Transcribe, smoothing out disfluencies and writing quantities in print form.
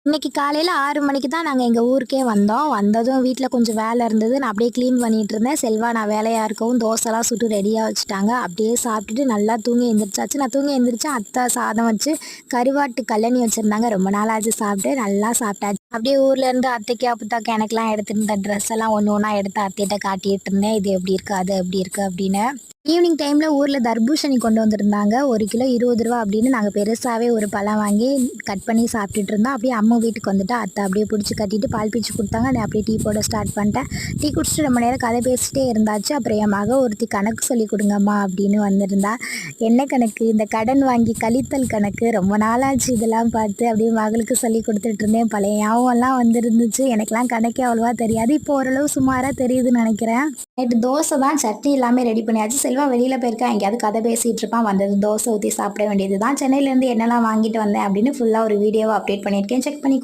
இன்னைக்கு காலையில 6 மணிக்கு தான் நாங்க எங்க ஊருக்கே வந்தோம். வந்ததும் வீட்ல கொஞ்சம் வேலை இருந்தது. நான் அப்படியே கிளீன் பண்ணிட்டு இருந்தேன். செல்வா நான் வேலையா இருக்கவும் தோசைலாம் சுட்டு ரெடியா வச்சுட்டாங்க. அப்படியே சாப்பிட்டுட்டு நல்லா தூங்கி எந்திரிச்சாச்சு. நான் தூங்கி எந்திரிச்சேன். அத்தை சாதம் வச்சு கருவாட்டு கல்லணி வச்சிருந்தாங்க. ரொம்ப நாள் ஆச்சு சாப்பிட்டு. நல்லா சாப்பிட்டாச்சு. அப்படியே ஊர்ல இருந்து அத்தைக்கு, அப்புத்தாக்கு எனக்கெல்லாம் எடுத்திருந்த ட்ரெஸ் எல்லாம் ஒண்ணு ஒண்ணா எடுத்து அத்தைட்ட காட்டிட்டு இருந்தேன். இது எப்படி இருக்கு? அது எப்படி இருக்கு? அப்படின்னு. ஈவினிங் டைம்ல ஊர்ல தர்பூசணி கொண்டு வந்திருந்தாங்க. 1 கிலோ ரூ. 20 அப்படின்னு நாங்க பெருசாவே ஒரு பழம் வாங்கி கட் பண்ணி சாப்பிட்டுட்டு இருந்தோம். அப்படியே அம்மா வீட்டுக்கு வந்துட்டு அத்தை அப்படியே பிடிச்சி கட்டிட்டு பால் பீச்சு குடுத்தாங்க. நான் அப்படியே டீ போட ஸ்டார்ட் பண்ணிட்டேன். டீ குடிச்சிட்டு ரொம்ப நேரம் கதை பேசிட்டே இருந்தாச்சு. அப்புறம் என் மக ஒருத்தி கணக்கு சொல்லிக் குடுங்கம்மா அப்படின்னு வந்திருந்தா. என்ன கணக்கு? இந்த கடன் வாங்கி கழித்தல் கணக்கு. ரொம்ப நாளாச்சு இதெல்லாம் பார்த்து. அப்படியே மகளுக்கு சொல்லிக் குடுத்துட்டு இருந்தேன். பழைய ஞாபகம்லாம் வந்துருந்துச்சு. எனக்கெல்லாம் கணக்கே அவ்வளவா தெரியாது. இப்போ ஓரளவு சுமாரா தெரியுதுன்னு நினைக்கிறேன். நைட்டு தோசை தான் சட்னி எல்லாமே ரெடி பண்ணியாச்சு. செல்வா வெளியில போயிருக்கான். எங்கேயாவது கதை பேசிட்டு இருப்பான். வந்தது தோசை ஊத்தி சாப்பிட வேண்டியது தான். சென்னையிலேருந்து என்னெல்லாம் வாங்கிட்டு வந்தேன் அப்படின்னு ஃபுல்லா ஒரு வீடியோவா அப்டேட் பண்ணியிருக்கேன். செக் பண்ணி